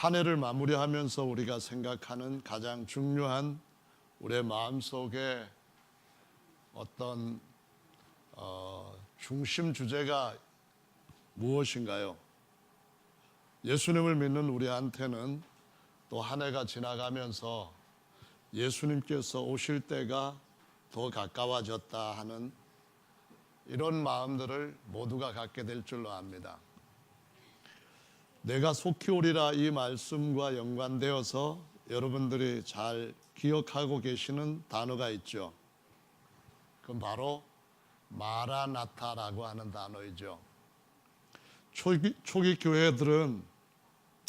한 해를 마무리하면서 우리가 생각하는 가장 중요한 우리의 마음속에 어떤 중심 주제가 무엇인가요? 예수님을 믿는 우리한테는 또 한 해가 지나가면서 예수님께서 오실 때가 더 가까워졌다 하는 이런 마음들을 모두가 갖게 될 줄로 압니다. 내가 속히 오리라 이 말씀과 연관되어서 여러분들이 잘 기억하고 계시는 단어가 있죠. 그건 바로 마라나타라고 하는 단어이죠. 초기 교회들은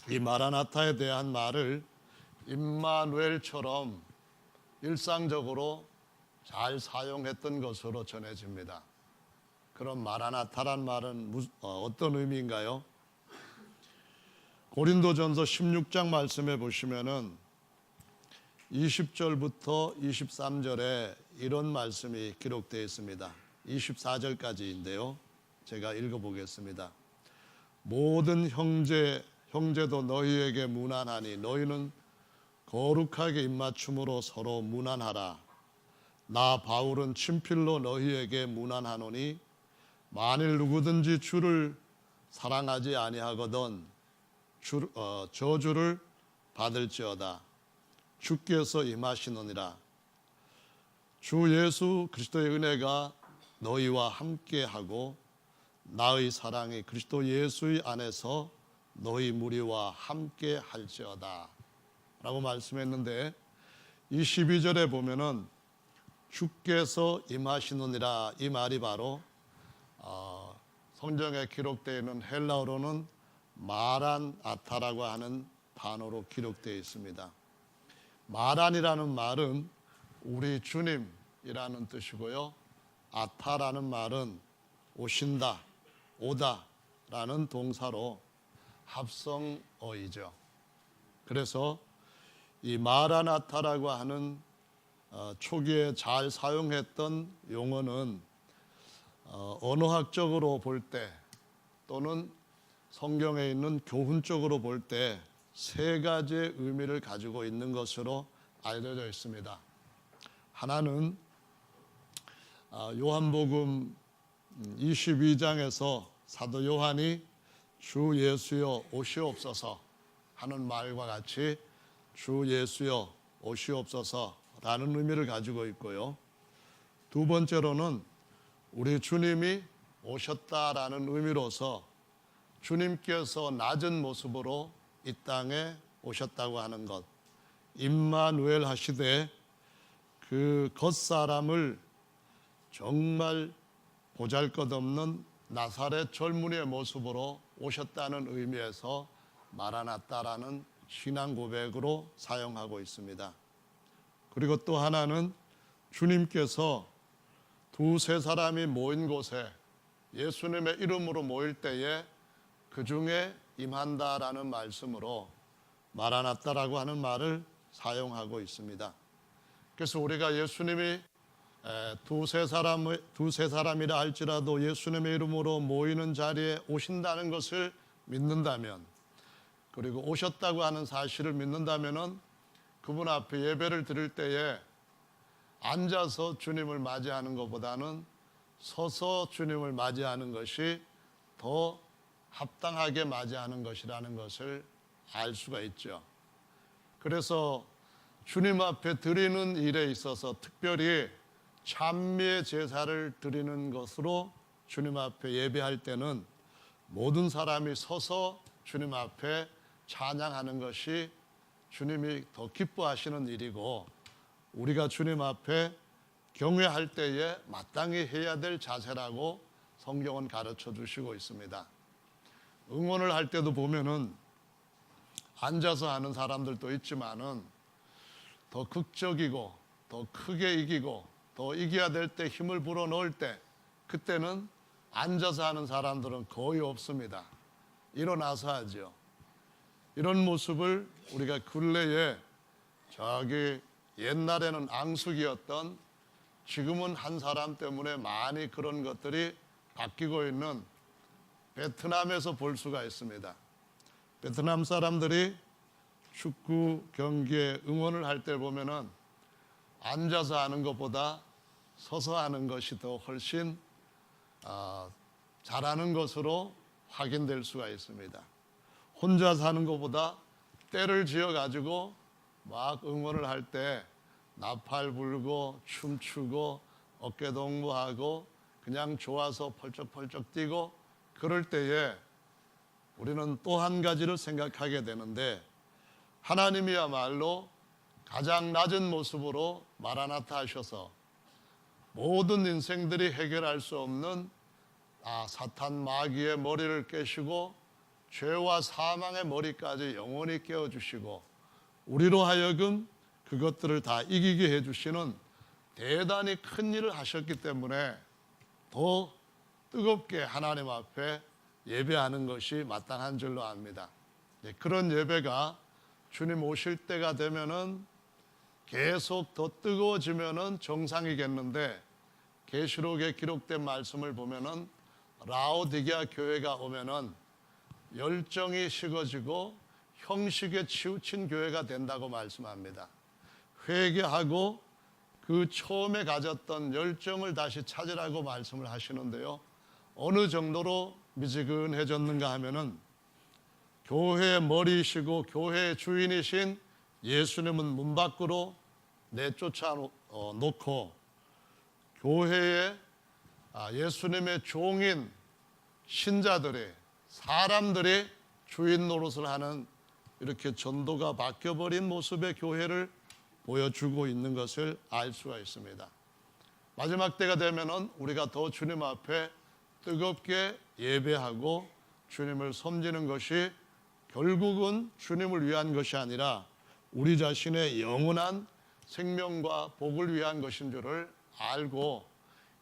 이 마라나타에 대한 말을 임마누엘처럼 일상적으로 잘 사용했던 것으로 전해집니다. 그럼 마라나타란 말은 어떤 의미인가요? 고린도전서 16장 말씀해 보시면은 20절부터 23절에 이런 말씀이 기록되어 있습니다. 24절까지인데요. 제가 읽어보겠습니다. 모든 형제도 너희에게 문안하니 너희는 거룩하게 입맞춤으로 서로 문안하라. 나 바울은 친필로 너희에게 문안하노니 만일 누구든지 주를 사랑하지 아니하거든 저주를 받을지어다. 주께서 임하시느니라. 주 예수 그리스도의 은혜가 너희와 함께하고 나의 사랑이 그리스도 예수의 안에서 너희 무리와 함께 할지어다 라고 말씀했는데, 이 12절에 보면은 주께서 임하시느니라 이 말이 바로 성경에 기록되어 있는 헬라어로는 마란아타라고 하는 단어로 기록되어 있습니다. 마란이라는 말은 우리 주님이라는 뜻이고요. 아타라는 말은 오신다, 오다라는 동사로 합성어이죠. 그래서 이 마라나타라고 하는 초기에 잘 사용했던 용어는 언어학적으로 볼 때 또는 성경에 있는 교훈적으로 볼 때 세 가지의 의미를 가지고 있는 것으로 알려져 있습니다. 하나는 요한복음 22장에서 사도 요한이 주 예수여 오시옵소서 하는 말과 같이 주 예수여 오시옵소서라는 의미를 가지고 있고요. 두 번째로는 우리 주님이 오셨다라는 의미로서 주님께서 낮은 모습으로 이 땅에 오셨다고 하는 것, 임마누엘 하시되 그 겉사람을 정말 보잘것없는 나사렛 젊은이의 모습으로 오셨다는 의미에서 마라나타라는 신앙 고백으로 사용하고 있습니다. 그리고 또 하나는 주님께서 두세 사람이 모인 곳에 예수님의 이름으로 모일 때에 그 중에 임한다라는 말씀으로 마라나타라고 하는 말을 사용하고 있습니다. 그래서 우리가 예수님이 두세 사람이라 할지라도 예수님의 이름으로 모이는 자리에 오신다는 것을 믿는다면, 그리고 오셨다고 하는 사실을 믿는다면은 그분 앞에 예배를 드릴 때에 앉아서 주님을 맞이하는 것보다는 서서 주님을 맞이하는 것이 더 합당하게 맞이하는 것이라는 것을 알 수가 있죠. 그래서 주님 앞에 드리는 일에 있어서 특별히 찬미의 제사를 드리는 것으로 주님 앞에 예배할 때는 모든 사람이 서서 주님 앞에 찬양하는 것이 주님이 더 기뻐하시는 일이고, 우리가 주님 앞에 경외할 때에 마땅히 해야 될 자세라고 성경은 가르쳐 주시고 있습니다. 응원을 할 때도 보면은 앉아서 하는 사람들도 있지만은 더 극적이고 더 크게 이기고 더 이겨야 될 때 힘을 불어넣을 때, 그때는 앉아서 하는 사람들은 거의 없습니다. 일어나서 하죠. 이런 모습을 우리가 근래에 저기 옛날에는 앙숙이었던, 지금은 한 사람 때문에 많이 그런 것들이 바뀌고 있는 베트남에서 볼 수가 있습니다. 베트남 사람들이 축구 경기에 응원을 할 때 보면은 앉아서 하는 것보다 서서 하는 것이 더 훨씬 잘하는 것으로 확인될 수가 있습니다. 혼자서 하는 것보다 때를 지어 가지고 막 응원을 할 때 나팔 불고 춤추고 어깨 동무하고 그냥 좋아서 펄쩍펄쩍 뛰고 그럴 때에 우리는 또 한 가지를 생각하게 되는데, 하나님이야말로 가장 낮은 모습으로 마라나타 하셔서 모든 인생들이 해결할 수 없는 사탄 마귀의 머리를 깨시고 죄와 사망의 머리까지 영원히 깨어주시고 우리로 하여금 그것들을 다 이기게 해주시는 대단히 큰 일을 하셨기 때문에 더 뜨겁게 하나님 앞에 예배하는 것이 마땅한 줄로 압니다. 그런 예배가 주님 오실 때가 되면은 계속 더 뜨거워지면은 정상이겠는데, 계시록에 기록된 말씀을 보면은 라오디게아 교회가 오면은 열정이 식어지고 형식에 치우친 교회가 된다고 말씀합니다. 회개하고 그 처음에 가졌던 열정을 다시 찾으라고 말씀을 하시는데요. 어느 정도로 미지근해졌는가 하면은 교회의 머리이시고 교회의 주인이신 예수님은 문 밖으로 내쫓아 놓고 교회에 예수님의 종인 신자들이, 사람들이 주인 노릇을 하는 이렇게 전도가 바뀌어버린 모습의 교회를 보여주고 있는 것을 알 수가 있습니다. 마지막 때가 되면은 우리가 더 주님 앞에 뜨겁게 예배하고 주님을 섬기는 것이 결국은 주님을 위한 것이 아니라 우리 자신의 영원한 생명과 복을 위한 것인 줄을 알고,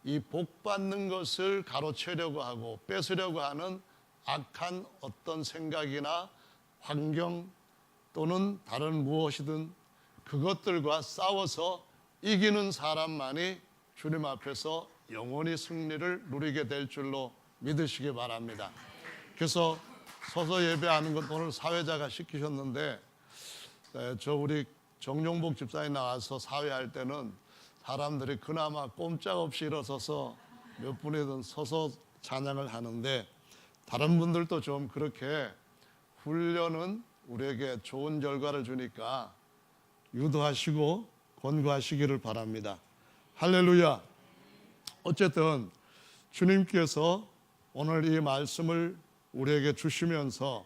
이 복 받는 것을 가로채려고 하고 뺏으려고 하는 악한 어떤 생각이나 환경 또는 다른 무엇이든 그것들과 싸워서 이기는 사람만이 주님 앞에서 영원히 승리를 누리게 될 줄로 믿으시기 바랍니다. 그래서 서서 예배하는 것 오늘 사회자가 시키셨는데, 저 우리 정용복 집사님 나와서 사회할 때는 사람들이 그나마 꼼짝없이 일어서서 몇 분이든 서서 찬양을 하는데, 다른 분들도 좀 그렇게 훈련은 우리에게 좋은 결과를 주니까 유도하시고 권고하시기를 바랍니다. 할렐루야. 어쨌든 주님께서 오늘 이 말씀을 우리에게 주시면서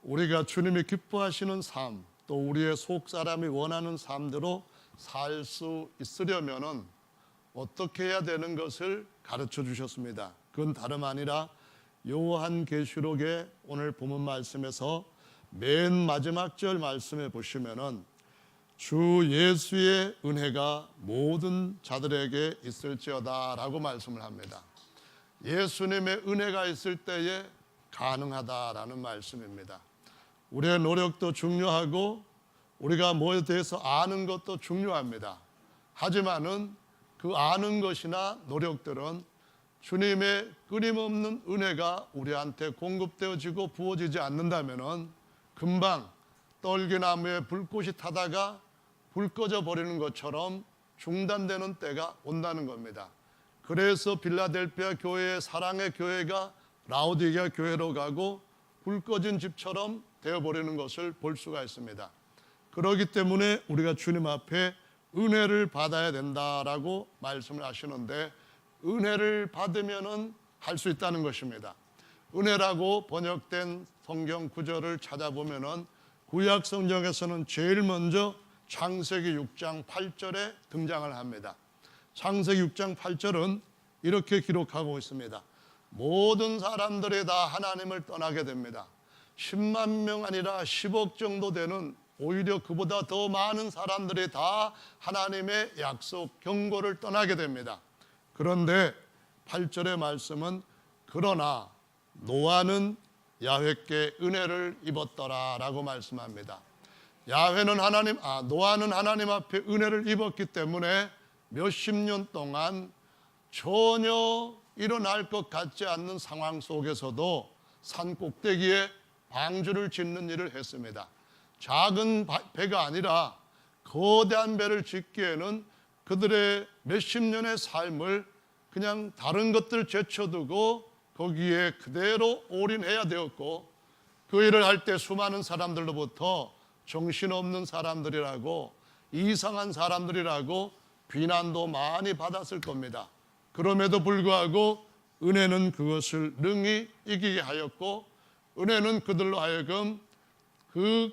우리가 주님이 기뻐하시는 삶, 또 우리의 속 사람이 원하는 삶대로 살 수 있으려면은 어떻게 해야 되는 것을 가르쳐 주셨습니다. 그건 다름 아니라 요한계시록의 오늘 본문 말씀에서 맨 마지막 절 말씀에 보시면은 주 예수의 은혜가 모든 자들에게 있을지어다 라고 말씀을 합니다. 예수님의 은혜가 있을 때에 가능하다라는 말씀입니다. 우리의 노력도 중요하고 우리가 뭐에 대해서 아는 것도 중요합니다. 하지만은 그 아는 것이나 노력들은 주님의 끊임없는 은혜가 우리한테 공급되어지고 부어지지 않는다면은 금방 떨기나무에 불꽃이 타다가 불 꺼져 버리는 것처럼 중단되는 때가 온다는 겁니다. 그래서 빌라델피아 교회의 사랑의 교회가 라오디게아 교회로 가고 불 꺼진 집처럼 되어버리는 것을 볼 수가 있습니다. 그렇기 때문에 우리가 주님 앞에 은혜를 받아야 된다라고 말씀을 하시는데, 은혜를 받으면은 할 수 있다는 것입니다. 은혜라고 번역된 성경 구절을 찾아보면은 구약 성경에서는 제일 먼저 창세기 6장 8절에 등장을 합니다. 창세기 6장 8절은 이렇게 기록하고 있습니다. 모든 사람들이 다 하나님을 떠나게 됩니다. 10만 명 아니라 10억 정도 되는, 오히려 그보다 더 많은 사람들이 다 하나님의 약속 경고를 떠나게 됩니다. 그런데 8절의 말씀은 그러나 노아는 야훼께 은혜를 입었더라 라고 말씀합니다. 노아는 하나님 앞에 은혜를 입었기 때문에 몇십 년 동안 전혀 일어날 것 같지 않는 상황 속에서도 산 꼭대기에 방주를 짓는 일을 했습니다. 작은 배가 아니라 거대한 배를 짓기에는 그들의 몇십 년의 삶을 그냥 다른 것들 제쳐두고 거기에 그대로 올인해야 되었고, 그 일을 할 때 수많은 사람들로부터 정신없는 사람들이라고, 이상한 사람들이라고 비난도 많이 받았을 겁니다. 그럼에도 불구하고 은혜는 그것을 능히 이기게 하였고, 은혜는 그들로 하여금 그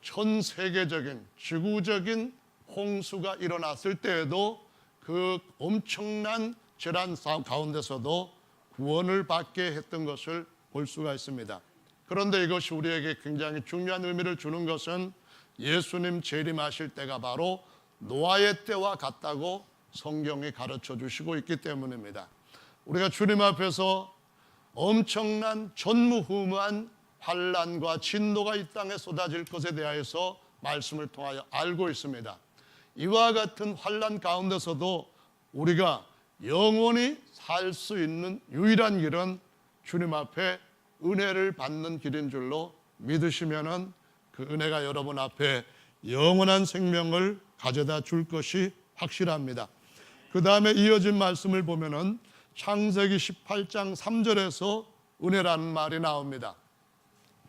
전 세계적인 지구적인 홍수가 일어났을 때에도 그 엄청난 재난 가운데서도 구원을 받게 했던 것을 볼 수가 있습니다. 그런데 이것이 우리에게 굉장히 중요한 의미를 주는 것은 예수님 재림하실 때가 바로 노아의 때와 같다고 성경이 가르쳐 주시고 있기 때문입니다. 우리가 주님 앞에서 엄청난 전무후무한 환난과 진노가 이 땅에 쏟아질 것에 대하여서 말씀을 통하여 알고 있습니다. 이와 같은 환난 가운데서도 우리가 영원히 살 수 있는 유일한 길은 주님 앞에 은혜를 받는 길인 줄로 믿으시면은 그 은혜가 여러분 앞에 영원한 생명을 가져다 줄 것이 확실합니다. 그 다음에 이어진 말씀을 보면은 창세기 18장 3절에서 은혜라는 말이 나옵니다.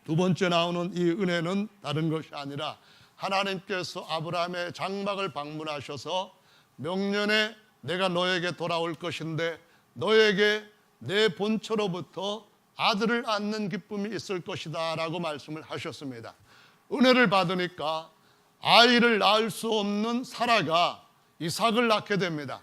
두 번째 나오는 이 은혜는 다른 것이 아니라 하나님께서 아브라함의 장막을 방문하셔서 명년에 내가 너에게 돌아올 것인데 너에게 내 본처로부터 아들을 낳는 기쁨이 있을 것이다 라고 말씀을 하셨습니다. 은혜를 받으니까 아이를 낳을 수 없는 사라가 이삭을 낳게 됩니다.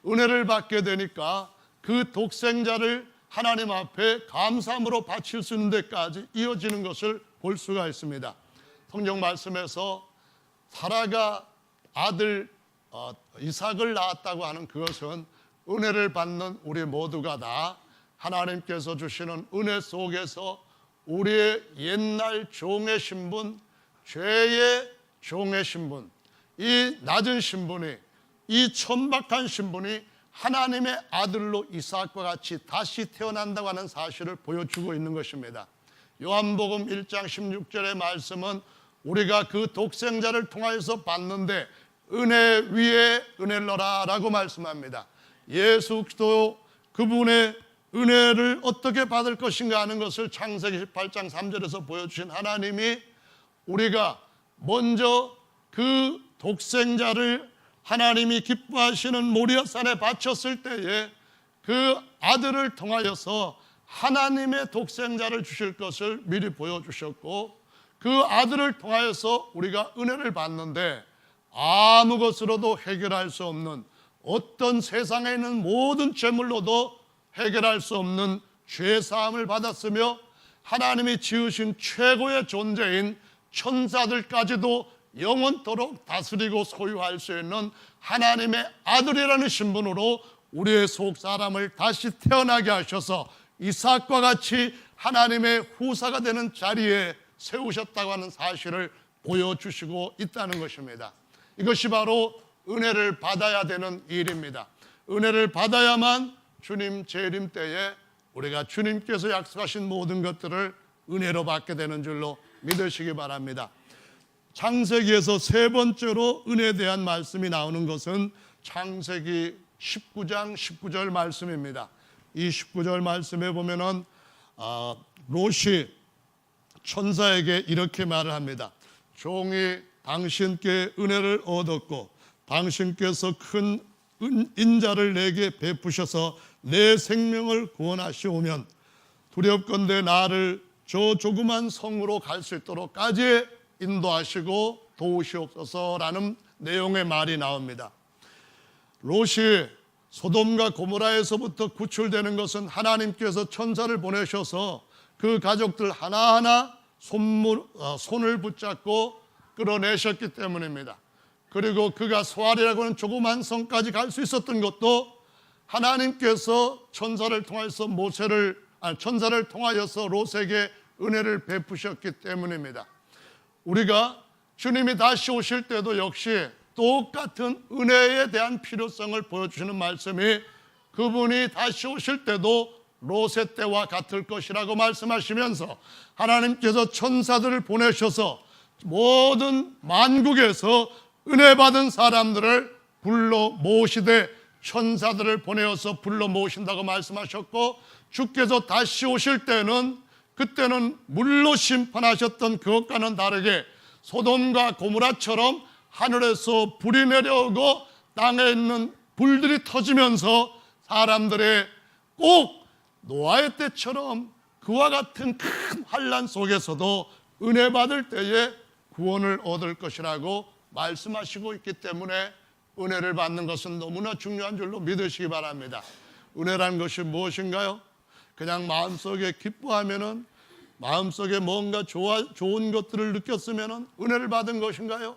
은혜를 받게 되니까 그 독생자를 하나님 앞에 감사함으로 바칠 수 있는 데까지 이어지는 것을 볼 수가 있습니다. 성경 말씀에서 사라가 아들 이삭을 낳았다고 하는 그것은 은혜를 받는 우리 모두가 다 하나님께서 주시는 은혜 속에서 우리의 옛날 종의 신분, 죄의 종의 신분, 이 낮은 신분이, 이 천박한 신분이 하나님의 아들로 이삭과 같이 다시 태어난다고 하는 사실을 보여주고 있는 것입니다. 요한복음 1장 16절의 말씀은 우리가 그 독생자를 통하여서 받는데 은혜 위에 은혜를 넣어라 라고 말씀합니다. 예수 그리스도 그분의 은혜를 어떻게 받을 것인가 하는 것을 창세기 18장 3절에서 보여주신 하나님이 우리가 먼저 그 독생자를 하나님이 기뻐하시는 모리아산에 바쳤을 때에 그 아들을 통하여서 하나님의 독생자를 주실 것을 미리 보여주셨고, 그 아들을 통하여서 우리가 은혜를 받는데 아무 것으로도 해결할 수 없는, 어떤 세상에 있는 모든 죄물로도 해결할 수 없는 죄사함을 받았으며 하나님이 지으신 최고의 존재인 천사들까지도 영원토록 다스리고 소유할 수 있는 하나님의 아들이라는 신분으로 우리의 속 사람을 다시 태어나게 하셔서 이삭과 같이 하나님의 후사가 되는 자리에 세우셨다고 하는 사실을 보여주시고 있다는 것입니다. 이것이 바로 은혜를 받아야 되는 일입니다. 은혜를 받아야만 주님 재림 때에 우리가 주님께서 약속하신 모든 것들을 은혜로 받게 되는 줄로 믿으시기 바랍니다. 창세기에서 세 번째로 은혜에 대한 말씀이 나오는 것은 창세기 19장 19절 말씀입니다. 이 19절 말씀에 보면은 롯이 천사에게 이렇게 말을 합니다. 종이 당신께 은혜를 얻었고 당신께서 큰 인자를 내게 베푸셔서 내 생명을 구원하시오면 두렵건대 나를 저 조그만 성으로 갈 수 있도록까지 인도하시고 도우시옵소서라는 내용의 말이 나옵니다. 롯이 소돔과 고모라에서부터 구출되는 것은 하나님께서 천사를 보내셔서 그 가족들 하나하나 손을 붙잡고 끌어내셨기 때문입니다. 그리고 그가 소알이라고 하는 조그만 성까지 갈 수 있었던 것도 하나님께서 천사를 통하여서 롯에게 은혜를 베푸셨기 때문입니다. 우리가 주님이 다시 오실 때도 역시 똑같은 은혜에 대한 필요성을 보여주시는 말씀이 그분이 다시 오실 때도 롯의 때와 같을 것이라고 말씀하시면서 하나님께서 천사들을 보내셔서 모든 만국에서 은혜 받은 사람들을 불러 모시되 천사들을 보내어서 불러 모신다고 말씀하셨고, 주께서 다시 오실 때는 그때는 물로 심판하셨던 그것과는 다르게 소돔과 고모라처럼 하늘에서 불이 내려오고 땅에 있는 불들이 터지면서 사람들의 꼭 노아의 때처럼 그와 같은 큰 환난 속에서도 은혜 받을 때에 구원을 얻을 것이라고 말씀하시고 있기 때문에 은혜를 받는 것은 너무나 중요한 줄로 믿으시기 바랍니다. 은혜란 것이 무엇인가요? 그냥 마음속에 기뻐하면은, 마음속에 뭔가 좋은 것들을 느꼈으면은 은혜를 받은 것인가요?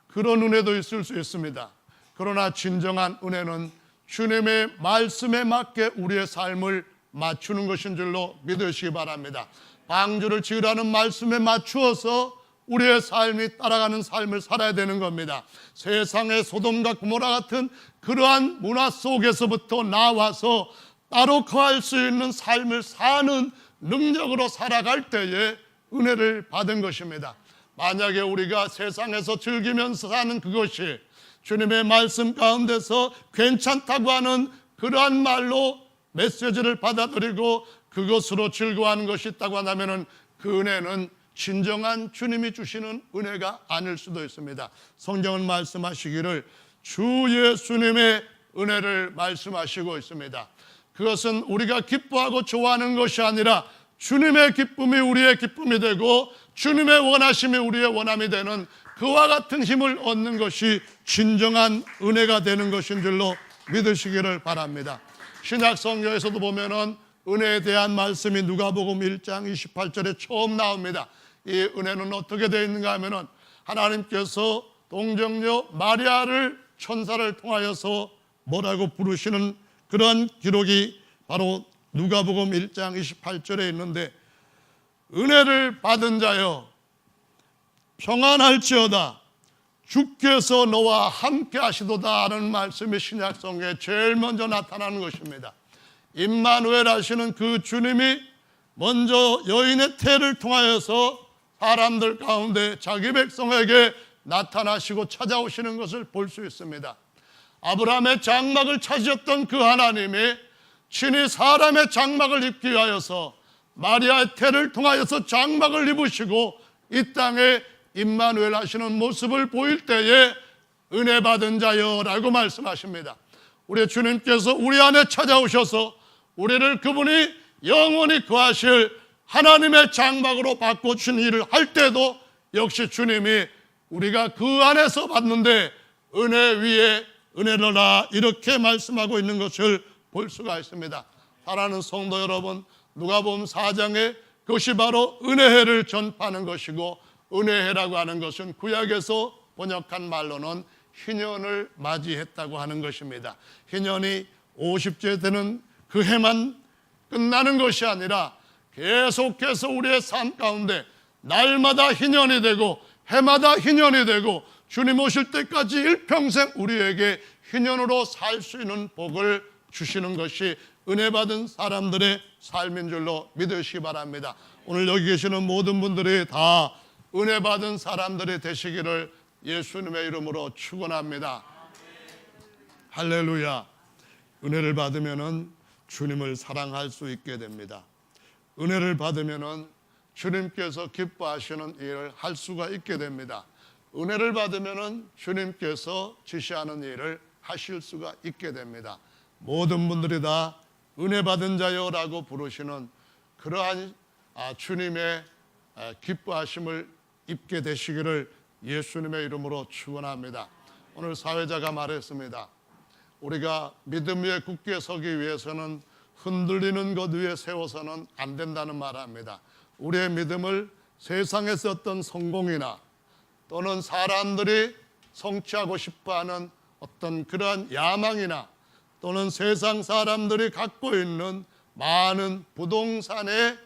그런 은혜도 있을 수 있습니다. 그러나 진정한 은혜는 주님의 말씀에 맞게 우리의 삶을 맞추는 것인 줄로 믿으시기 바랍니다. 방주를 지으라는 말씀에 맞추어서 우리의 삶이 따라가는 삶을 살아야 되는 겁니다. 세상의 소돔과 고모라 같은 그러한 문화 속에서부터 나와서 따로 거할 수 있는 삶을 사는 능력으로 살아갈 때에 은혜를 받은 것입니다. 만약에 우리가 세상에서 즐기면서 사는 그것이 주님의 말씀 가운데서 괜찮다고 하는 그러한 말로 메시지를 받아들이고 그것으로 즐거워하는 것이 있다고 한다면 그 은혜는 진정한 주님이 주시는 은혜가 아닐 수도 있습니다. 성경은 말씀하시기를 주 예수님의 은혜를 말씀하시고 있습니다. 그것은 우리가 기뻐하고 좋아하는 것이 아니라 주님의 기쁨이 우리의 기쁨이 되고 주님의 원하심이 우리의 원함이 되는 그와 같은 힘을 얻는 것이 진정한 은혜가 되는 것인 줄로 믿으시기를 바랍니다. 신약 성경에서도 보면은 은혜에 대한 말씀이 누가복음 1장 28절에 처음 나옵니다. 이 은혜는 어떻게 되어 있는가 하면은 하나님께서 동정녀 마리아를 천사를 통하여서 뭐라고 부르시는 그런 기록이 바로 누가복음 1장 28절에 있는데, 은혜를 받은 자여 평안할지어다 주께서 너와 함께 하시도다 하는 말씀이 신약 성경에 제일 먼저 나타나는 것입니다. 임마누엘 하시는 그 주님이 먼저 여인의 태를 통하여서 사람들 가운데 자기 백성에게 나타나시고 찾아오시는 것을 볼 수 있습니다. 아브라함의 장막을 찾으셨던 그 하나님이 친히 사람의 장막을 입기 위하여서 마리아의 태를 통하여서 장막을 입으시고 이 땅에 임마누엘 하시는 모습을 보일 때에 은혜 받은 자여라고 말씀하십니다. 우리 주님께서 우리 안에 찾아오셔서 우리를 그분이 영원히 거하실 하나님의 장막으로 바꿔주신 일을 할 때도 역시 주님이 우리가 그 안에서 받는데 은혜 위에 은혜로라 이렇게 말씀하고 있는 것을 볼 수가 있습니다. 사랑하는 성도 여러분, 누가복음 4장에 그것이 바로 은혜해를 전파하는 것이고, 은혜해라고 하는 것은 구약에서 번역한 말로는 희년을 맞이했다고 하는 것입니다. 희년이 50째 되는 그 해만 끝나는 것이 아니라 계속해서 우리의 삶 가운데 날마다 희년이 되고 해마다 희년이 되고 주님 오실 때까지 일평생 우리에게 희년으로 살 수 있는 복을 주시는 것이 은혜 받은 사람들의 삶인 줄로 믿으시기 바랍니다. 오늘 여기 계시는 모든 분들이 다 은혜 받은 사람들이 되시기를 예수님의 이름으로 축원합니다. 할렐루야. 은혜를 받으면은 주님을 사랑할 수 있게 됩니다. 은혜를 받으면은 주님께서 기뻐하시는 일을 할 수가 있게 됩니다. 은혜를 받으면은 주님께서 지시하는 일을 하실 수가 있게 됩니다. 모든 분들이 다 은혜 받은 자여라고 부르시는 그러한 주님의 기뻐하심을 입게 되시기를 예수님의 이름으로 축원합니다. 오늘 사회자가 말했습니다. 우리가 믿음 위에 굳게 서기 위해서는 흔들리는 것 위에 세워서는 안 된다는 말을 합니다. 우리의 믿음을 세상에서 어떤 성공이나 또는 사람들이 성취하고 싶어하는 어떤 그러한 야망이나 또는 세상 사람들이 갖고 있는 많은 부동산의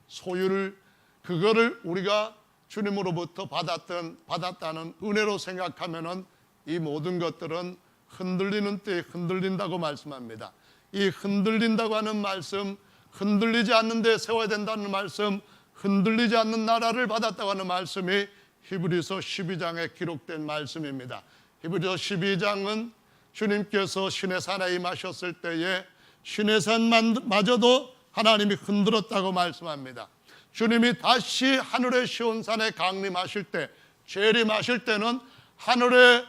소유를 그거를 우리가 주님으로부터 받았다는 은혜로 생각하면은 이 모든 것들은 흔들리는 때에 흔들린다고 말씀합니다. 이 흔들린다고 하는 말씀, 흔들리지 않는 데 세워야 된다는 말씀, 흔들리지 않는 나라를 받았다고 하는 말씀이 히브리서 12장에 기록된 말씀입니다. 히브리서 12장은 주님께서 시내산에 임하셨을 때에 시내산마저도 하나님이 흔들었다고 말씀합니다. 주님이 다시 하늘의 시온산에 강림하실 때, 재림하실 때는 하늘에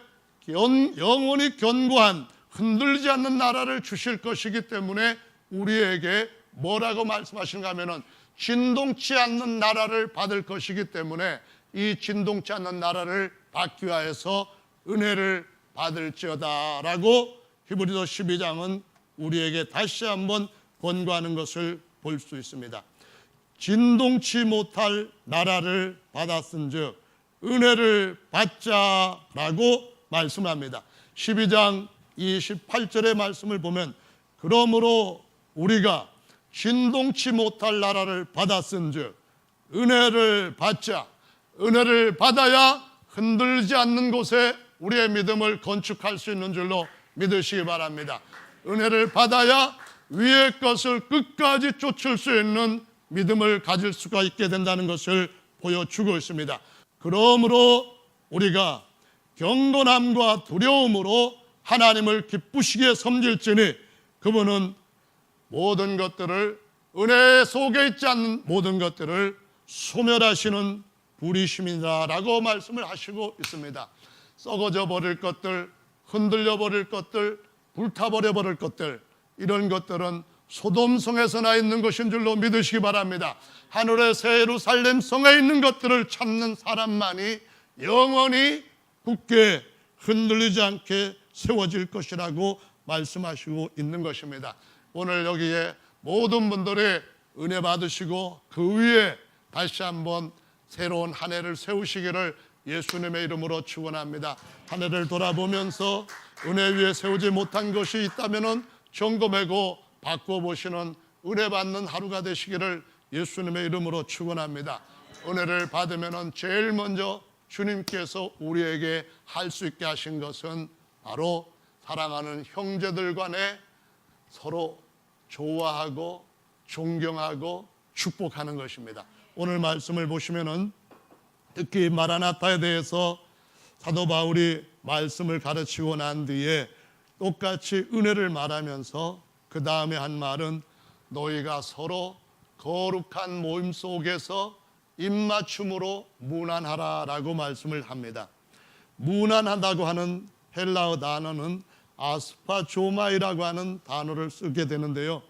영원히 견고한 흔들리지 않는 나라를 주실 것이기 때문에 우리에게 뭐라고 말씀하시는가 하면은 진동치 않는 나라를 받을 것이기 때문에 이 진동치 않는 나라를 받기 위하여서 은혜를 받을지어다 라고 히브리서 12장은 우리에게 다시 한번 권고하는 것을 볼 수 있습니다. 진동치 못할 나라를 받았은즉 은혜를 받자라고 말씀합니다. 12장 28절의 말씀을 보면 그러므로 우리가 진동치 못할 나라를 받았은즉 은혜를 받자. 은혜를 받아야 흔들리지 않는 곳에 우리의 믿음을 건축할 수 있는 줄로 믿으시기 바랍니다. 은혜를 받아야 위의 것을 끝까지 쫓을 수 있는 믿음을 가질 수가 있게 된다는 것을 보여주고 있습니다. 그러므로 우리가 경건함과 두려움으로 하나님을 기쁘시게 섬길지니 그분은 모든 것들을, 은혜 속에 있지 않는 모든 것들을 소멸하시는 불이심이다 라고 말씀을 하시고 있습니다. 썩어져 버릴 것들, 흔들려 버릴 것들, 불타버려 버릴 것들, 이런 것들은 소돔성에서나 있는 것인 줄로 믿으시기 바랍니다. 하늘의 새 예루살렘 성에 있는 것들을 찾는 사람만이 영원히 굳게 흔들리지 않게 세워질 것이라고 말씀하시고 있는 것입니다. 오늘 여기에 모든 분들이 은혜 받으시고 그 위에 다시 한번 새로운 한 해를 세우시기를 예수님의 이름으로 축원합니다. 한 해를 돌아보면서 은혜 위에 세우지 못한 것이 있다면 점검하고 바꿔보시는 은혜 받는 하루가 되시기를 예수님의 이름으로 축원합니다. 은혜를 받으면 제일 먼저 주님께서 우리에게 할 수 있게 하신 것은 바로 사랑하는 형제들 간에 서로 좋아하고 존경하고 축복하는 것입니다. 오늘 말씀을 보시면은 특히 마라나타에 대해서 사도 바울이 말씀을 가르치고 난 뒤에 똑같이 은혜를 말하면서 그 다음에 한 말은 너희가 서로 거룩한 모임 속에서 입맞춤으로 무난하라 라고 말씀을 합니다. 무난하다고 하는 헬라어 단어는 아스파조마이라고 하는 단어를 쓰게 되는데요.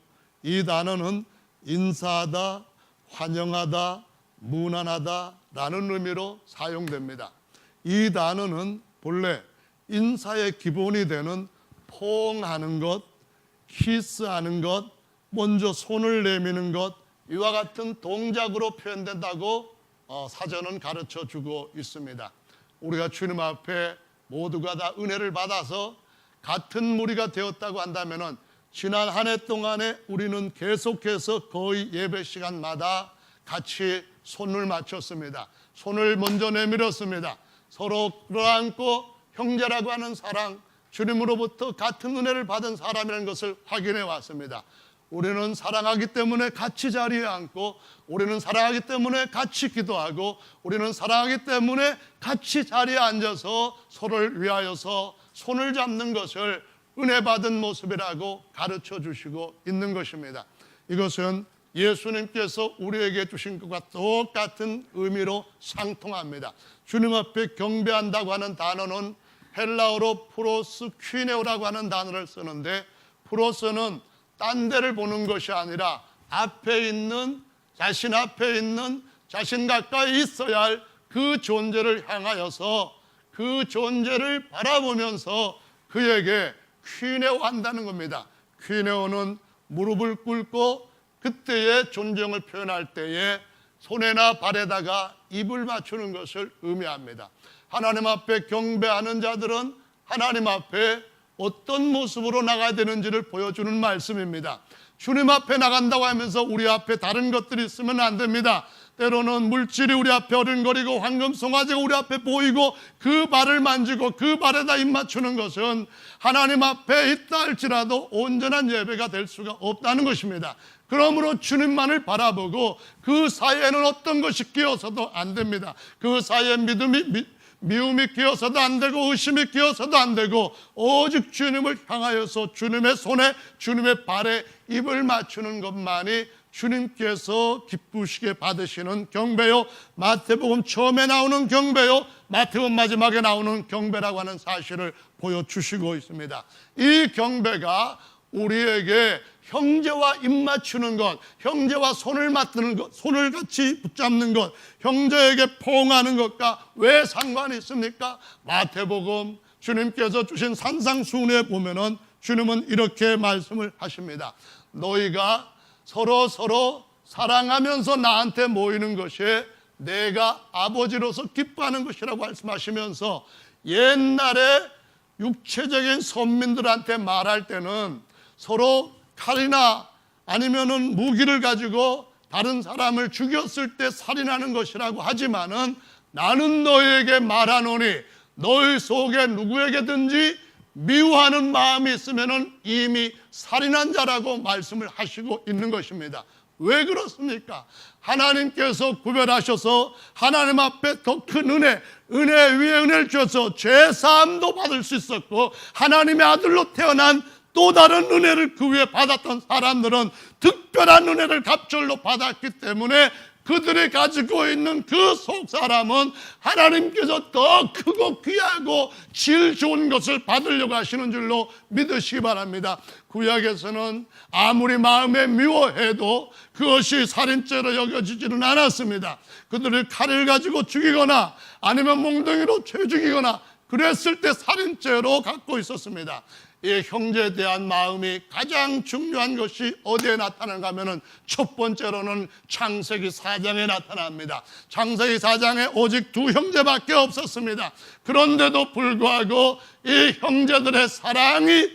이 단어는 인사하다, 환영하다, 무난하다라는 의미로 사용됩니다. 이 단어는 본래 인사의 기본이 되는 포옹하는 것, 키스하는 것, 먼저 손을 내미는 것, 이와 같은 동작으로 표현된다고 사전은 가르쳐 주고 있습니다. 우리가 주님 앞에 모두가 다 은혜를 받아서 같은 무리가 되었다고 한다면 지난 한 해 동안에 우리는 계속해서 거의 예배 시간마다 같이 손을 맞췄습니다. 손을 먼저 내밀었습니다. 서로 끌어안고 형제라고 하는 사랑, 주님으로부터 같은 은혜를 받은 사람이라는 것을 확인해 왔습니다. 우리는 사랑하기 때문에 같이 자리에 앉고, 우리는 사랑하기 때문에 같이 기도하고, 우리는 사랑하기 때문에 같이 자리에 앉아서 서로를 위하여서 손을 잡는 것을 은혜 받은 모습이라고 가르쳐 주시고 있는 것입니다. 이것은 예수님께서 우리에게 주신 것과 똑같은 의미로 상통합니다. 주님 앞에 경배한다고 하는 단어는 헬라어로 프로스퀴네오라고 하는 단어를 쓰는데, 프로스는 딴 데를 보는 것이 아니라 앞에 있는, 자신 앞에 있는, 자신 가까이 있어야 할 그 존재를 향하여서 그 존재를 바라보면서 그에게 퀴네오 한다는 겁니다. 퀴네오는 무릎을 꿇고 그때의 존경을 표현할 때에 손에나 발에다가 입을 맞추는 것을 의미합니다. 하나님 앞에 경배하는 자들은 하나님 앞에 어떤 모습으로 나가야 되는지를 보여주는 말씀입니다. 주님 앞에 나간다고 하면서 우리 앞에 다른 것들이 있으면 안 됩니다. 때로는 물질이 우리 앞에 어른거리고 황금송아지가 우리 앞에 보이고 그 발을 만지고 그 발에다 입 맞추는 것은 하나님 앞에 있다 할지라도 온전한 예배가 될 수가 없다는 것입니다. 그러므로 주님만을 바라보고 그 사이에는 어떤 것이 끼어서도 안 됩니다. 그 사이에 미움이 끼어서도 안 되고 의심이 끼어서도 안 되고 오직 주님을 향하여서 주님의 손에 주님의 발에 입을 맞추는 것만이 주님께서 기쁘시게 받으시는 경배요, 마태복음 처음에 나오는 경배요, 마태복음 마지막에 나오는 경배라고 하는 사실을 보여주시고 있습니다. 이 경배가 우리에게 형제와 입 맞추는 것, 형제와 손을 맞드는 것, 손을 같이 붙잡는 것, 형제에게 포옹하는 것과 왜 상관이 있습니까? 마태복음 주님께서 주신 산상수훈에 보면은 주님은 이렇게 말씀을 하십니다. 너희가 서로 사랑하면서 나한테 모이는 것이 내가 아버지로서 기뻐하는 것이라고 말씀하시면서, 옛날에 육체적인 선민들한테 말할 때는 서로 칼이나 아니면은 무기를 가지고 다른 사람을 죽였을 때 살인하는 것이라고 하지만은, 나는 너희에게 말하노니 너희 속에 누구에게든지 미워하는 마음이 있으면은 이미 살인한 자라고 말씀을 하시고 있는 것입니다. 왜 그렇습니까? 하나님께서 구별하셔서 하나님 앞에 더 큰 은혜 위에 은혜를 주셔서 죄사함도 받을 수 있었고, 하나님의 아들로 태어난 또 다른 은혜를 그 위에 받았던 사람들은 특별한 은혜를 갑절로 받았기 때문에 그들이 가지고 있는 그 속사람은 하나님께서 더 크고 귀하고 질 좋은 것을 받으려고 하시는 줄로 믿으시기 바랍니다. 구약에서는 아무리 마음에 미워해도 그것이 살인죄로 여겨지지는 않았습니다. 그들을 칼을 가지고 죽이거나 아니면 몽둥이로 채 죽이거나 그랬을 때 살인죄로 갖고 있었습니다. 이 형제에 대한 마음이 가장 중요한 것이 어디에 나타나는가 하면은, 첫 번째로는 창세기 4장에 나타납니다. 창세기 4장에 오직 두 형제밖에 없었습니다. 그런데도 불구하고 이 형제들의 사랑이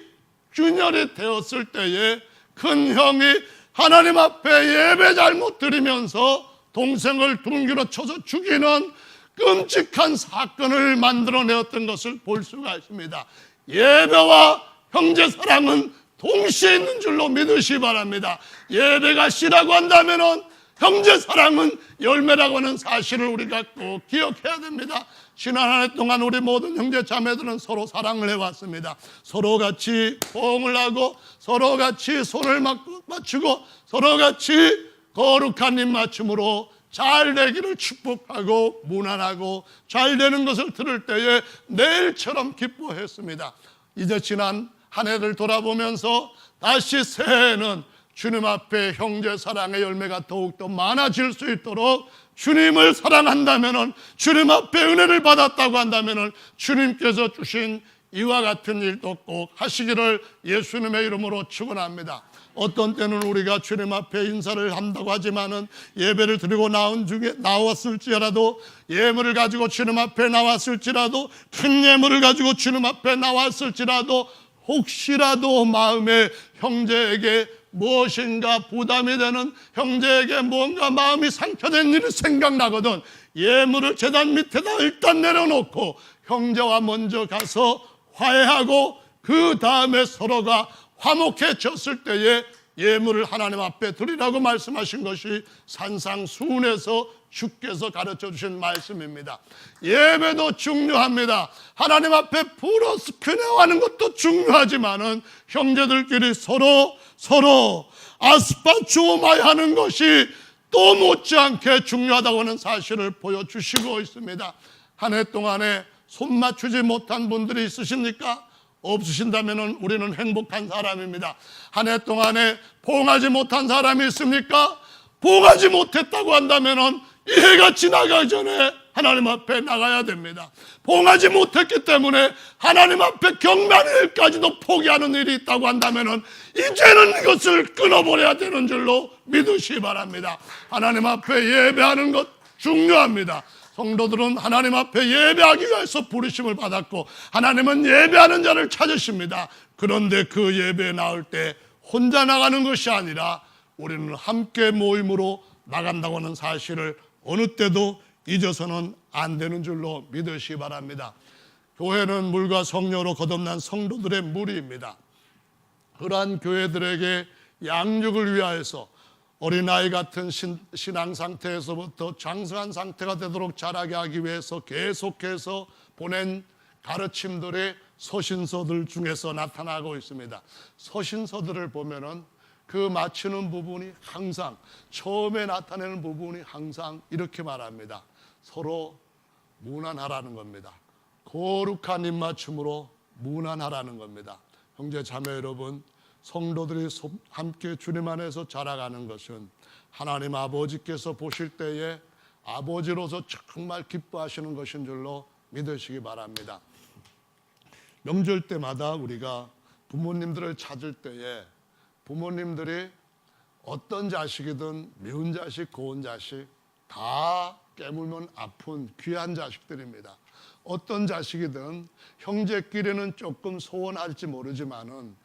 균열이 되었을 때에 큰 형이 하나님 앞에 예배 잘못 드리면서 동생을 둥기로 쳐서 죽이는 끔찍한 사건을 만들어내었던 것을 볼 수가 있습니다. 예배와 형제 사랑은 동시에 있는 줄로 믿으시기 바랍니다. 예배가 씨라고 한다면 형제 사랑은 열매라고 하는 사실을 우리가 꼭 기억해야 됩니다. 지난 한 해 동안 우리 모든 형제 자매들은 서로 사랑을 해왔습니다. 서로 같이 포옹을 하고 서로 같이 손을 맞추고 서로 같이 거룩한 입 맞춤으로 잘 되기를 축복하고 무난하고 잘 되는 것을 들을 때에 내일처럼 기뻐했습니다. 이제 지난 한 해를 돌아보면서 다시 새해에는 주님 앞에 형제 사랑의 열매가 더욱더 많아질 수 있도록, 주님을 사랑한다면, 주님 앞에 은혜를 받았다고 한다면 주님께서 주신 이와 같은 일도 꼭 하시기를 예수님의 이름으로 축원합니다. 어떤 때는 우리가 주님 앞에 인사를 한다고 하지만은, 예배를 드리고 나왔을지라도, 예물을 가지고 주님 앞에 나왔을지라도, 큰 예물을 가지고 주님 앞에 나왔을지라도, 혹시라도 마음에 형제에게 무엇인가 부담이 되는, 형제에게 뭔가 마음이 상처된 일이 생각나거든 예물을 제단 밑에다 일단 내려놓고 형제와 먼저 가서 화해하고 그 다음에 서로가 화목해졌을 때에 예물을 하나님 앞에 드리라고 말씀하신 것이 산상수훈에서 주께서 가르쳐 주신 말씀입니다. 예배도 중요합니다. 하나님 앞에 불어서 그녀하는 것도 중요하지만은 형제들끼리 서로 아스파초마야 하는 것이 또 못지않게 중요하다고 하는 사실을 보여주시고 있습니다. 한 해 동안에 손 맞추지 못한 분들이 있으십니까? 없으신다면 우리는 행복한 사람입니다. 한 해 동안에 포옹하지 못한 사람이 있습니까? 포옹하지 못했다고 한다면 이 해가 지나가기 전에 하나님 앞에 나가야 됩니다. 포옹하지 못했기 때문에 하나님 앞에 경배하는 일까지도 포기하는 일이 있다고 한다면 이제는 이것을 끊어버려야 되는 줄로 믿으시기 바랍니다. 하나님 앞에 예배하는 것 중요합니다. 성도들은 하나님 앞에 예배하기 위해서 부르심을 받았고, 하나님은 예배하는 자를 찾으십니다. 그런데 그 예배에 나올 때 혼자 나가는 것이 아니라 우리는 함께 모임으로 나간다고 하는 사실을 어느 때도 잊어서는 안 되는 줄로 믿으시기 바랍니다. 교회는 물과 성령으로 거듭난 성도들의 무리입니다. 그러한 교회들에게 양육을 위하여서 어린아이 같은 신앙 상태에서부터 장성한 상태가 되도록 자라게 하기 위해서 계속해서 보낸 가르침들이 서신서들 중에서 나타나고 있습니다. 서신서들을 보면은 그 맞추는 부분이 항상 처음에 나타내는 부분이 항상 이렇게 말합니다. 서로 무난하라는 겁니다. 거룩한 입맞춤으로 무난하라는 겁니다. 형제 자매 여러분, 성도들이 함께 주님 안에서 자라가는 것은 하나님 아버지께서 보실 때에 아버지로서 정말 기뻐하시는 것인 줄로 믿으시기 바랍니다. 명절 때마다 우리가 부모님들을 찾을 때에 부모님들이 어떤 자식이든 미운 자식, 고운 자식 다 깨물면 아픈 귀한 자식들입니다. 어떤 자식이든 형제끼리는 조금 소원할지 모르지만은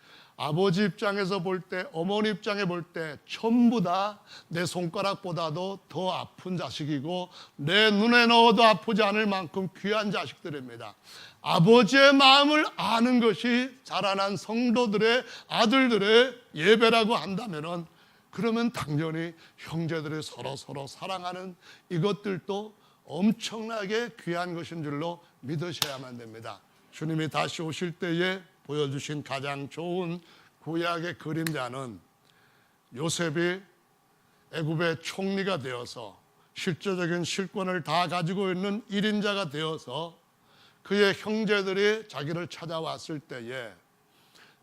아버지 입장에서 볼 때, 어머니 입장에 볼 때 전부 다 내 손가락보다도 더 아픈 자식이고 내 눈에 넣어도 아프지 않을 만큼 귀한 자식들입니다. 아버지의 마음을 아는 것이 자라난 성도들의 아들들의 예배라고 한다면은 그러면 당연히 형제들이 서로 사랑하는 이것들도 엄청나게 귀한 것인 줄로 믿으셔야만 됩니다. 주님이 다시 오실 때에 보여주신 가장 좋은 구약의 그림자는 요셉이 애굽의 총리가 되어서 실제적인 실권을 다 가지고 있는 1인자가 되어서 그의 형제들이 자기를 찾아왔을 때에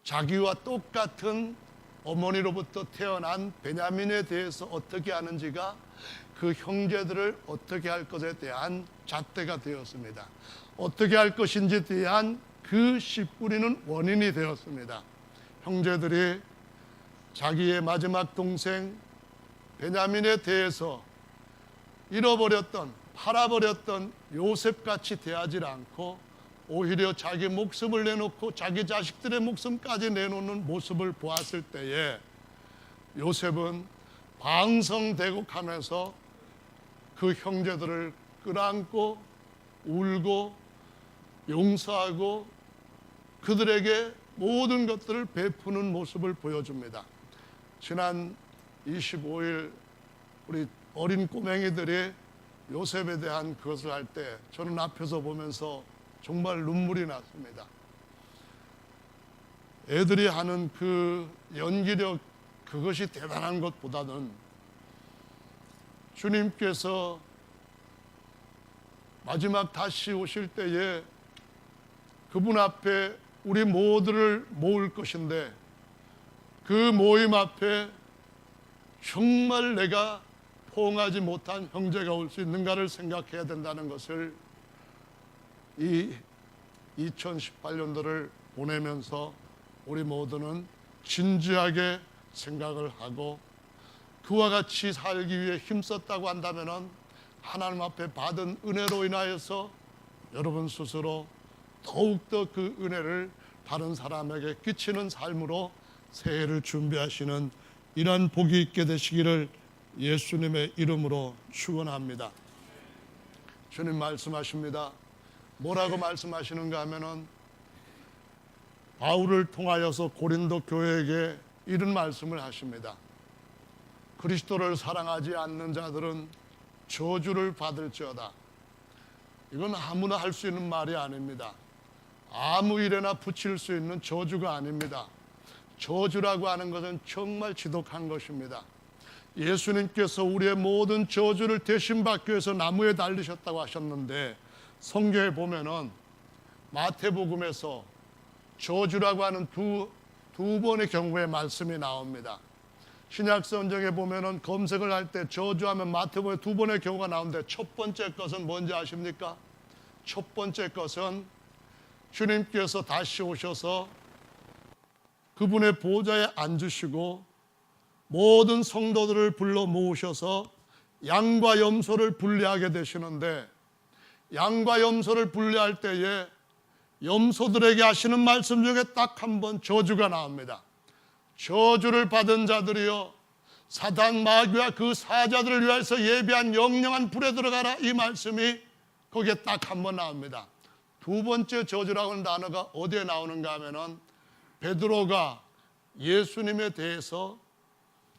자기와 똑같은 어머니로부터 태어난 베냐민에 대해서 어떻게 하는지가 그 형제들을 어떻게 할 것에 대한 잣대가 되었습니다. 어떻게 할 것인지에 대한 그 씨 뿌리는 원인이 되었습니다. 형제들이 자기의 마지막 동생 베냐민에 대해서 잃어버렸던, 팔아버렸던 요셉같이 대하지 않고 오히려 자기 목숨을 내놓고 자기 자식들의 목숨까지 내놓는 모습을 보았을 때에 요셉은 방성대곡하면서 그 형제들을 끌어안고 울고 용서하고 그들에게 모든 것들을 베푸는 모습을 보여줍니다. 지난 25일 우리 어린 꼬맹이들이 요셉에 대한 그것을 할 때 저는 앞에서 보면서 정말 눈물이 났습니다. 애들이 하는 그 연기력 그것이 대단한 것보다는 주님께서 마지막 다시 오실 때에 그분 앞에 우리 모두를 모을 것인데 그 모임 앞에 정말 내가 포옹하지 못한 형제가 올 수 있는가를 생각해야 된다는 것을 이 2018년도를 보내면서 우리 모두는 진지하게 생각을 하고 그와 같이 살기 위해 힘썼다고 한다면 하나님 앞에 받은 은혜로 인하여서 여러분 스스로 더욱더 그 은혜를 다른 사람에게 끼치는 삶으로 새해를 준비하시는 이러한 복이 있게 되시기를 예수님의 이름으로 축원합니다. 주님 말씀하십니다. 뭐라고 말씀하시는가 하면은 바울을 통하여서 고린도 교회에게 이런 말씀을 하십니다. 그리스도를 사랑하지 않는 자들은 저주를 받을지어다. 이건 아무나 할 수 있는 말이 아닙니다. 아무 일에나 붙일 수 있는 저주가 아닙니다. 저주라고 하는 것은 정말 지독한 것입니다. 예수님께서 우리의 모든 저주를 대신 받기 위해서 나무에 달리셨다고 하셨는데 성경에 보면은 마태복음에서 저주라고 하는 두 번의 경우의 말씀이 나옵니다. 신약성경에 보면은 검색을 할 때 저주하면 마태복음에 두 번의 경우가 나오는데 첫 번째 것은 뭔지 아십니까? 첫 번째 것은 주님께서 다시 오셔서 그분의 보좌에 앉으시고 모든 성도들을 불러 모으셔서 양과 염소를 분리하게 되시는데 양과 염소를 분리할 때에 염소들에게 하시는 말씀 중에 딱 한 번 저주가 나옵니다. 저주를 받은 자들이여 사단 마귀와 그 사자들을 위해서 예비한 영영한 불에 들어가라, 이 말씀이 거기에 딱 한 번 나옵니다. 두 번째 저주라고 하는 단어가 어디에 나오는가 하면은 베드로가 예수님에 대해서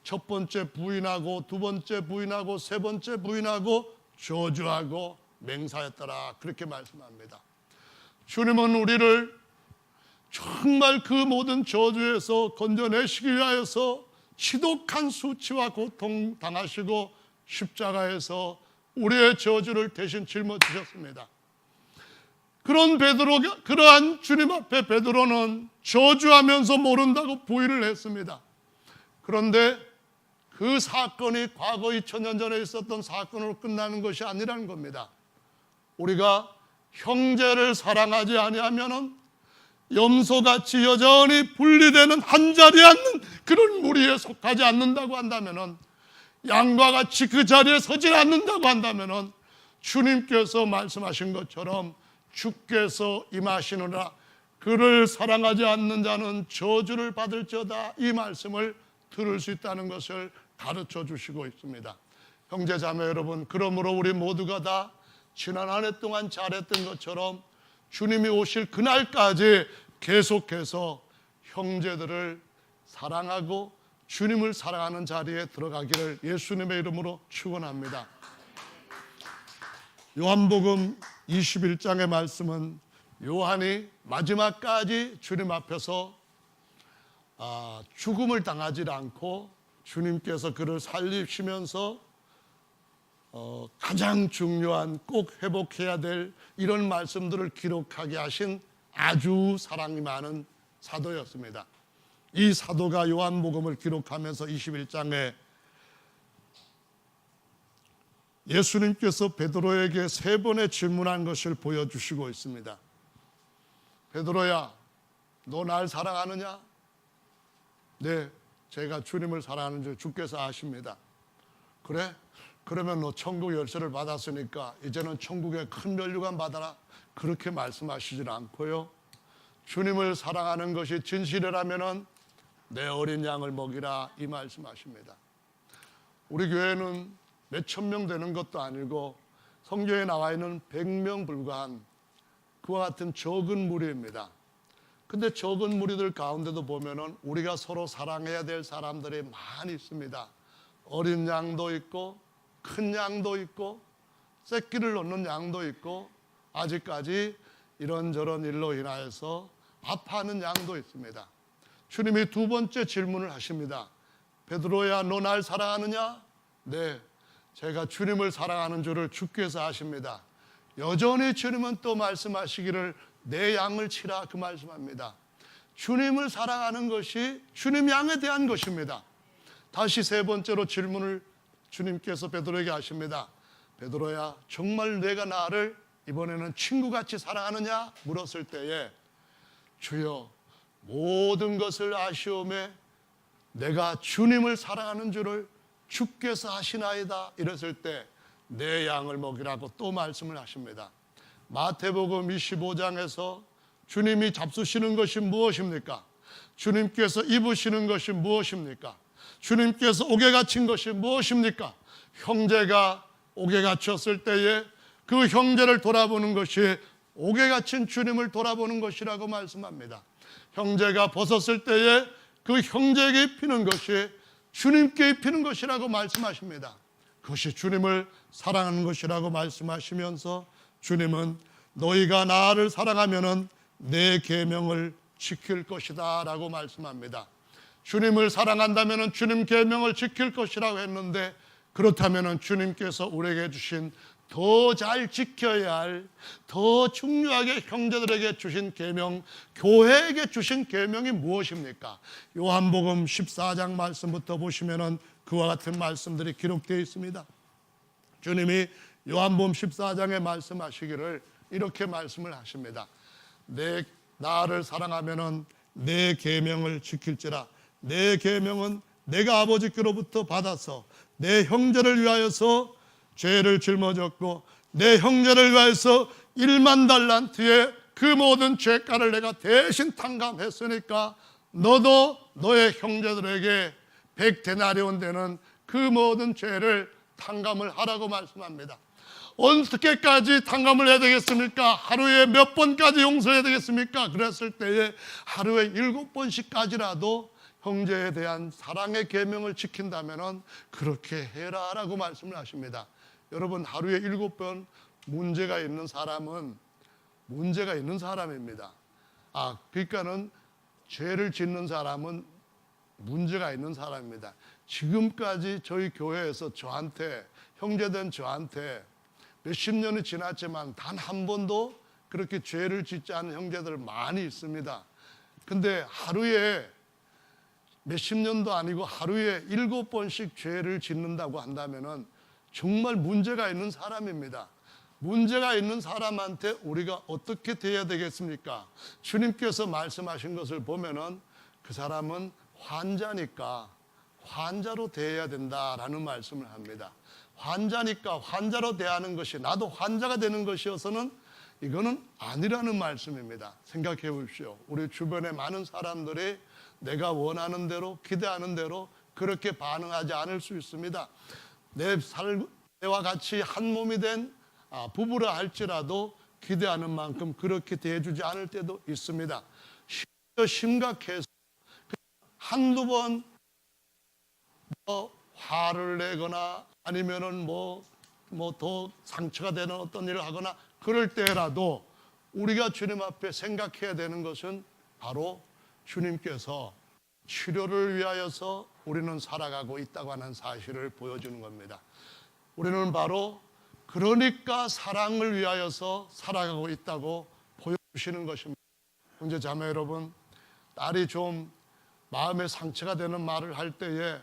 첫 번째 부인하고 두 번째 부인하고 세 번째 부인하고 저주하고 맹사했더라. 그렇게 말씀합니다. 주님은 우리를 정말 그 모든 저주에서 건져내시기 위하여서 지독한 수치와 고통 당하시고 십자가에서 우리의 저주를 대신 짊어지셨습니다. 그러한 주님 앞에 베드로는 저주하면서 모른다고 부인을 했습니다. 그런데 그 사건이 과거 2000년 전에 있었던 사건으로 끝나는 것이 아니라는 겁니다. 우리가 형제를 사랑하지 아니하면은 염소같이 여전히 분리되는 한 자리에 앉는 그런 무리에 속하지 않는다고 한다면은, 양과 같이 그 자리에 서지 않는다고 한다면은, 주님께서 말씀하신 것처럼 주께서 임하시느라 그를 사랑하지 않는 자는 저주를 받을지어다, 이 말씀을 들을 수 있다는 것을 가르쳐 주시고 있습니다. 형제 자매 여러분, 그러므로 우리 모두가 다 지난 한 해 동안 잘했던 것처럼 주님이 오실 그날까지 계속해서 형제들을 사랑하고 주님을 사랑하는 자리에 들어가기를 예수님의 이름으로 축원합니다. 요한복음 21장의 말씀은 요한이 마지막까지 주님 앞에서 죽음을 당하지 않고 주님께서 그를 살리시면서 가장 중요한 꼭 회복해야 될 이런 말씀들을 기록하게 하신 아주 사랑이 많은 사도였습니다. 이 사도가 요한복음을 기록하면서 21장에 예수님께서 베드로에게 3번의 질문한 것을 보여주시고 있습니다. 베드로야, 너 날 사랑하느냐? 네, 제가 주님을 사랑하는 줄 주께서 아십니다. 그래? 그러면 너 천국 열쇠를 받았으니까 이제는 천국의 큰 면류관 받아라. 그렇게 말씀하시질 않고요. 주님을 사랑하는 것이 진실이라면은 내 어린 양을 먹이라, 이 말씀하십니다. 우리 교회는 몇천 명 되는 것도 아니고 성경에 나와 있는 100명 불과한 그와 같은 적은 무리입니다. 근데 적은 무리들 가운데도 보면은 우리가 서로 사랑해야 될 사람들이 많이 있습니다. 어린 양도 있고 큰 양도 있고 새끼를 놓는 양도 있고 아직까지 이런저런 일로 인하여서 아파하는 양도 있습니다. 주님이 2번째 질문을 하십니다. 베드로야, 너 날 사랑하느냐? 네, 제가 주님을 사랑하는 줄을 주께서 아십니다. 여전히 주님은 또 말씀하시기를 내 양을 치라, 그 말씀합니다. 주님을 사랑하는 것이 주님 양에 대한 것입니다. 다시 3번째로 질문을 주님께서 베드로에게 하십니다. 베드로야, 정말 내가 나를 이번에는 친구같이 사랑하느냐? 물었을 때에 주여, 모든 것을 아시오매 내가 주님을 사랑하는 줄을 주께서 아시나이다, 이랬을 때 내 양을 먹이라고 또 말씀을 하십니다. 마태복음 25장에서 주님이 잡수시는 것이 무엇입니까? 주님께서 입으시는 것이 무엇입니까? 주님께서 옥에 갇힌 것이 무엇입니까? 형제가 옥에 갇혔을 때에 그 형제를 돌아보는 것이 옥에 갇힌 주님을 돌아보는 것이라고 말씀합니다. 형제가 벗었을 때에 그 형제에게 입히는 것이 주님께 입히는 것이라고 말씀하십니다. 그것이 주님을 사랑하는 것이라고 말씀하시면서 주님은 너희가 나를 사랑하면은 내 계명을 지킬 것이다 라고 말씀합니다. 주님을 사랑한다면은 주님 계명을 지킬 것이라고 했는데, 그렇다면은 주님께서 우리에게 주신 더 잘 지켜야 할, 더 중요하게 형제들에게 주신 계명, 교회에게 주신 계명이 무엇입니까? 요한복음 14장 말씀부터 보시면은 그와 같은 말씀들이 기록되어 있습니다. 주님이 요한복음 14장에 말씀하시기를 이렇게 말씀을 하십니다. 나를 사랑하면은 내 계명을 지킬지라. 내 계명은 내가 아버지께로부터 받아서 내 형제를 위하여서 죄를 짊어졌고 내 형제를 위하여서 1만 달란트의 그 모든 죄가를 내가 대신 탕감했으니까 너도 너의 형제들에게 100데나리온 되는 그 모든 죄를 탕감을 하라고 말씀합니다. 어떻게까지 탕감을 해야 되겠습니까? 하루에 몇 번까지 용서해야 되겠습니까? 그랬을 때에 하루에 7번씩까지라도 형제에 대한 사랑의 계명을 지킨다면은 그렇게 해라라고 말씀을 하십니다. 여러분, 하루에 7번 문제가 있는 사람은 문제가 있는 사람입니다. 그러니까는 죄를 짓는 사람은 문제가 있는 사람입니다. 지금까지 저희 교회에서 저한테, 형제된 저한테 몇십 년이 지났지만 단 한 번도 그렇게 죄를 짓지 않은 형제들 많이 있습니다. 근데 하루에 몇십 년도 아니고 하루에 7번씩 죄를 짓는다고 한다면은 정말 문제가 있는 사람입니다. 문제가 있는 사람한테 우리가 어떻게 대해야 되겠습니까? 주님께서 말씀하신 것을 보면은 그 사람은 환자니까 환자로 대해야 된다라는 말씀을 합니다. 환자니까 환자로 대하는 것이 나도 환자가 되는 것이어서는 이거는 아니라는 말씀입니다. 생각해 보십시오. 우리 주변에 많은 사람들이 내가 원하는 대로, 기대하는 대로 그렇게 반응하지 않을 수 있습니다. 내와 같이 한 몸이 된 부부라 할지라도 기대하는 만큼 그렇게 대해주지 않을 때도 있습니다. 심각해서 한두 번 화를 내거나 아니면은 더 상처가 되는 어떤 일을 하거나 그럴 때라도 우리가 주님 앞에 생각해야 되는 것은 바로 주님께서 치료를 위하여서 우리는 살아가고 있다고 하는 사실을 보여주는 겁니다. 우리는 바로 그러니까 사랑을 위하여서 살아가고 있다고 보여주시는 것입니다. 형제 자매 여러분, 딸이 좀 마음에 상처가 되는 말을 할 때에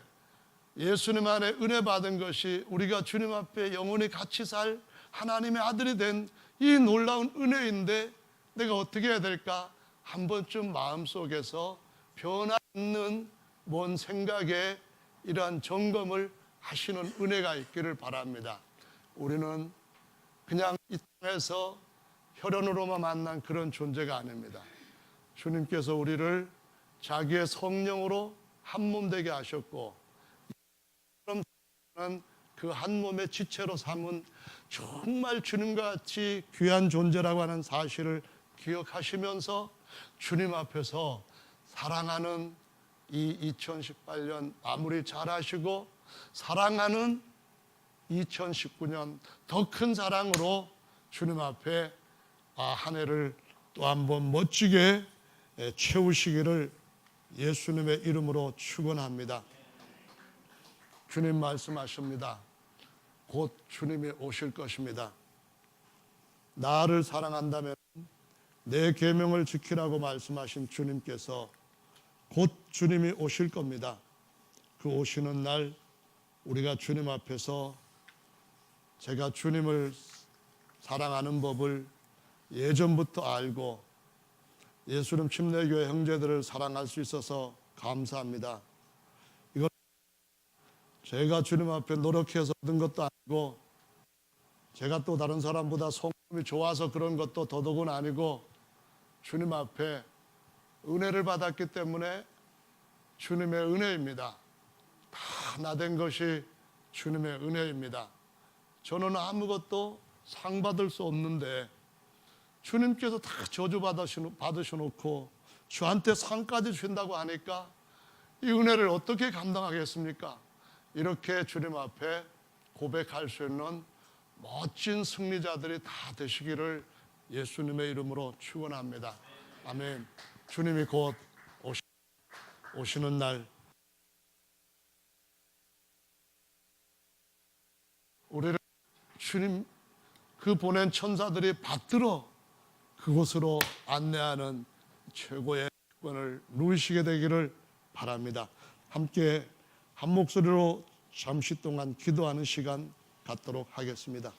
예수님 안에 은혜 받은 것이 우리가 주님 앞에 영원히 같이 살 하나님의 아들이 된 이 놀라운 은혜인데 내가 어떻게 해야 될까? 한 번쯤 마음속에서 변화있는 뭔 생각에 이러한 점검을 하시는 은혜가 있기를 바랍니다. 우리는 그냥 이 땅에서 혈연으로만 만난 그런 존재가 아닙니다. 주님께서 우리를 자기의 성령으로 한 몸 되게 하셨고 그 한 몸의 지체로 삼은 정말 주님과 같이 귀한 존재라고 하는 사실을 기억하시면서 주님 앞에서 사랑하는 이 2018년 마무리 잘하시고 사랑하는 2019년 더 큰 사랑으로 주님 앞에 한 해를 또 한 번 멋지게 채우시기를 예수님의 이름으로 축원합니다. 주님 말씀하십니다. 곧 주님이 오실 것입니다. 나를 사랑한다면 내 계명을 지키라고 말씀하신 주님께서 곧 주님이 오실 겁니다. 그 오시는 날 우리가 주님 앞에서 제가 주님을 사랑하는 법을 예전부터 알고 예수님 침례교회 형제들을 사랑할 수 있어서 감사합니다. 이건 제가 주님 앞에 노력해서 얻은 것도 아니고 제가 또 다른 사람보다 성품이 좋아서 그런 것도 더더군 아니고 주님 앞에 은혜를 받았기 때문에 주님의 은혜입니다. 다 나된 것이 주님의 은혜입니다. 저는 아무것도 상 받을 수 없는데 주님께서 다 저주 받으셔놓고 저한테 상까지 주신다고 하니까 이 은혜를 어떻게 감당하겠습니까? 이렇게 주님 앞에 고백할 수 있는 멋진 승리자들이 다 되시기를 예수님의 이름으로 축원합니다. 아멘. 주님이 곧 오시는 날 우리를 주님 그 보낸 천사들이 받들어 그곳으로 안내하는 최고의 특권을 누리시게 되기를 바랍니다. 함께 한 목소리로 잠시 동안 기도하는 시간 갖도록 하겠습니다.